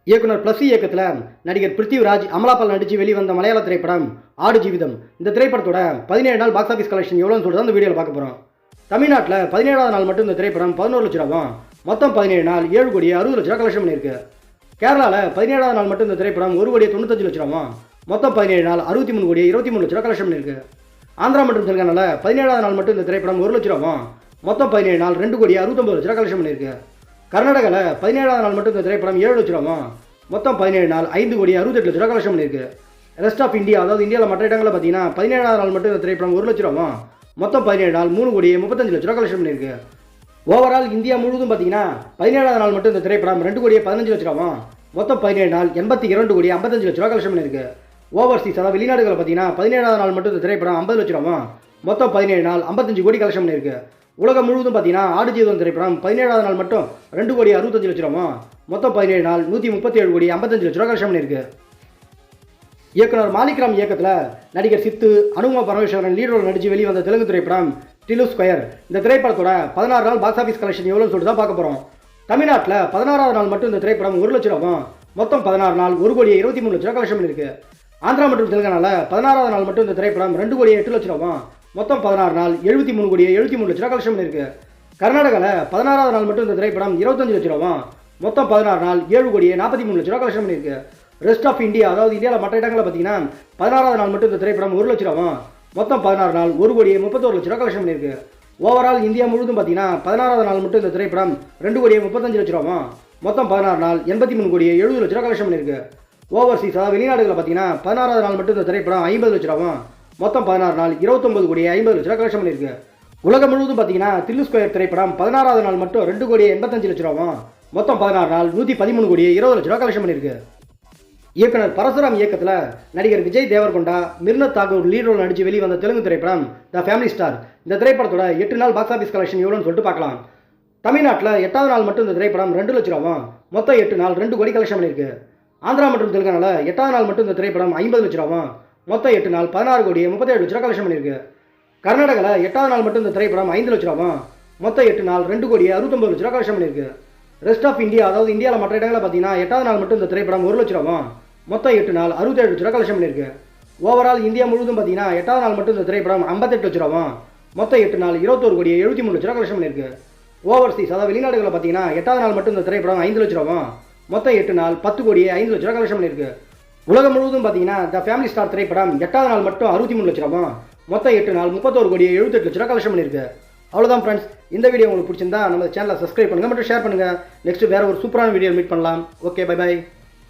இயக்குனர் பிளஸ் இயக்கத்தில் நடிகர் பிருத்திவிராஜ் அமலாபால் நடித்து வெளிவந்த மலையாள திரைப்படம் ஆடு ஜீவிதம். இந்த திரைப்படத்தோட 17 நாள் பாக்ஸ் ஆஃபீஸ் கலெக்ஷன் எவ்வளோன்னு சொல்லிட்டு இந்த வீடியோவில் பார்க்க போகிறோம். தமிழ்நாட்டில் 17வது நாள் மட்டும் இந்த திரைப்படம் 11 லட்ச ரூபாவும், மொத்தம் 17 நாள் 7 கோடி 60 லட்ச ரூபா கலெக்ஷன் பண்ணியிருக்கு. கேரளாவில் 17வது நாள் மட்டும் இந்த திரைப்படம் 1 கோடி 95 லட்ச ரூபாவும், மொத்தம் 17 நாள் 63 கோடி 23 லட்ச ரூபா கலெக்ஷன் பண்ணியிருக்கு. ஆந்திரா மற்றும் தெலுங்கானாவில் 17வது நாள் மட்டும் இந்த திரைப்படம் 1 லட்ச ரூபாவும், மொத்தம் 17 நாள் 2 கோடி 69 லட்ச ரூபா கலெக்ஷன் பண்ணியிருக்கு. கர்நாடகாவில் 17வது நாள் மட்டும் இந்த திரைப்படம் 7 லட்ச ரூபாவும், மொத்தம் 17 நாள் 5 கோடி 68 லட்ச ரூபா கலெக்ஷன் பண்ணியிருக்கு. ரெஸ்ட் ஆஃப் இந்தியா, அதாவது இந்தியாவில் மற்ற இடங்களில் பார்த்தீங்கன்னா 17வது நாள் மட்டும் இந்த திரைப்படம் 1 லட்ச ரூபாவும், மொத்தம் 17 நாள் 3 கோடி 35 லட்ச ரூபா கலெக்ஷன் பண்ணியிருக்கு. ஓவரால் இந்தியா முழுவதும் பார்த்தீங்கன்னா 17வது நாள் மட்டும் இந்த திரைப்படம் 2 கோடி 15 லட்ச ரூபாவும், மொத்தம் 17 நாள் 82 கோடி 55 லட்ச ரூபா கலெக்ஷன் பண்ணியிருக்கு. ஓவர்சீஸ், அதாவது வெளிநாடுகளில் பார்த்தீங்கன்னா 17வது நாள் மட்டும் இந்த திரைப்படம் 50 லட்ச ரூபாவும், மொத்தம் 17 நாள் 55 கோடி கலெக்ஷன் பண்ணியிருக்கு. உலகம் முழுவதும் பார்த்தீங்கன்னா ஆடு ஜீவிதம் திரைப்படம் 17வது நாள் மட்டும் 2 கோடி 65 லட்ச ரூபாவும், மொத்தம் 17 நாள் 137 கோடி 55 லட்ச ரூபா கலெக்ஷன் பண்ணியிருக்கு. இயக்குனர் மாலிக்ராம் இயக்கத்தில் நடிகர் சித்து, அனுமா பரமேஸ்வரன் லீட் ரோல் நடித்து வெளிவந்த தெலுங்கு திரைப்படம் டிலு ஸ்கொயர். இந்த திரைப்படத்தோட 16 நாள் பாக்ஸ் ஆஃபீஸ் கலெக்ஷன் எவ்வளோன்னு சொல்லிட்டு தான் பார்க்க போகிறோம். தமிழ்நாட்டில் 16வது நாள் மட்டும் இந்த திரைப்படம் 1 லட்ச ரூபாவும், மொத்தம் 16 நாள் 1 கோடி 23 லட்ச ரூபா கலெக்ஷன் பண்ணியிருக்கு. ஆந்திரா மற்றும் தெலுங்கானாவில் 16வது நாள் மட்டும் இந்த திரைப்படம் 2 கோடி 8 லட்ச ரூபாவும், மொத்தம் 16 நாள் 73 கோடி 73 லட்ச ரூபா கலெக்ஷன் பண்ணியிருக்கு. கர்நாடகாவில் 16வது நாள் மட்டும் இந்த திரைப்படம் 25 லட்ச ரூபாவும், மொத்தம் 16 நாள் 7 கோடி 43 லட்ச ரூபா கலெக்ஷன் பண்ணியிருக்கு. ரெஸ்ட் ஆஃப் இந்தியா, அதாவது இந்தியாவில் மற்ற இடங்களில் பார்த்தீங்கன்னா 16வது நாள் மட்டும் இந்த திரைப்படம் 1 லட்ச ரூபாவும், மொத்தம் 16 நாள் 1 கோடி 31 லட்ச ரூபா கலெக்ஷன் பண்ணியிருக்கு. ஓவரால் இந்தியா முழுவதும் பார்த்தீங்கன்னா 16வது நாள் மட்டும் இந்த திரைப்படம் 2 கோடி 35 லட்ச ரூபாவும், மொத்தம் 16 நாள் 83 கோடி 70 லட்ச ரூபா கலெக்ஷன் பண்ணியிருக்கு. ஓவர்சீஸ், அதாவது வெளிநாடுகளில் பார்த்தீங்கன்னா 16வது நாள் மட்டும் இந்த திரைப்படம் 50 லட்ச ரூபாவும், மொத்தம் 16 நாள் 29 கோடி 50 லட்ச ரூபா கலெக்ஷன் பண்ணியிருக்கு. உலகம் முழுவதும் பார்த்தீங்கன்னா தில்லு ஸ்கொயர் திரைப்படம் 16வது நாள் மட்டும் 2 கோடி 85 லட்ச ரூபாவும், மொத்தம் 16 நாள் 113 கோடி 20 லட்ச ரூபா கலெக்ஷன் பண்ணியிருக்கு. இயக்குனர் பரசுராம் இயக்கத்தில் நடிகர் விஜய் தேவர்கொண்டா, மிர்னத் தாகூர் லீட் ரோல் நடித்து வெளிவந்த தெலுங்கு திரைப்படம் த ஃபேமிலி ஸ்டார். இந்த திரைப்படத்தோட 8 நாள் பாக்ஸ் ஆஃபீஸ் கலெக்ஷன் எவ்வளோன்னு சொல்லிட்டு பார்க்கலாம். தமிழ்நாட்டில் 8வது நாள் மட்டும் இந்த திரைப்படம் 2 லட்ச ரூபாவும், மொத்தம் 8 நாள் 2 கோடி கலெக்ஷன் பண்ணியிருக்கு. ஆந்திரா மற்றும் தெலுங்கானாவில் 8வது நாள் மட்டும் இந்த திரைப்படம் 50 லட்ச ரூபாவும், மொத்தம் 8 நாள் 16 கோடி 37 லட்ச ரூபா கலெக்ஷன் பண்ணியிருக்கு. கர்நாடகாவில் 8வது நாள் மட்டும் இந்த திரைப்படம் 5 லட்ச ரூபாவும், மொத்தம் 8 நாள் 2 கோடி 69 லட்ச ரூபா கலெக்ஷன் பண்ணியிருக்கு. ரெஸ்ட் ஆஃப் இந்தியா, அதாவது இந்தியாவில் மற்ற இடங்களில் பார்த்தீங்கன்னா 8வது நாள் மட்டும் இந்த திரைப்படம் 1 லட்ச ரூபாவும், மொத்தம் 8 நாள் 67 லட்ச ரூபா கலெக்ஷன் பண்ணியிருக்கு. ஓவரால் இந்தியா முழுவதும் பார்த்தீங்கன்னா 8வது நாள் மட்டும் இந்த திரைப்படம் 58 லட்ச ரூபாவும், மொத்தம் 8 நாள் 21 கோடி 73 லட்ச ரூபா கலெக்ஷன் பண்ணியிருக்கு. ஓவர்சீஸ், அதாவது வெளிநாடுகளில் பார்த்தீங்கன்னா 8வது நாள் மட்டும் இந்த திரைப்படம் 5 லட்ச ரூபாவும், மொத்தம் 8 நாள் 10 கோடி 5 லட்ச ரூபா கலெக்ஷன் பண்ணியிருக்கு. உலகம் முழுவதும் பார்த்தீங்கன்னா த ஃபேமிலி ஸ்டார் திரைப்படம் 8வது நாள் மட்டும் 63 லட்ச ரூபாவும், மொத்தம் 8 நாள் 31 கோடி 78 லட்ச ரூபா கலெக்ஷன் பண்ணியிருக்கு. அவ்வளோதான் ஃப்ரெண்ட்ஸ், இந்த வீடியோ உங்களுக்கு பிடிச்சிருந்தா நம்ம சேனலை சப்ஸ்கிரைப் பண்ணுங்கள் மற்றும் ஷேர் பண்ணுங்கள். நெக்ஸ்ட் வேறு ஒரு சூப்பரான வீடியோ மீட் பண்ணலாம். Okay, bye by.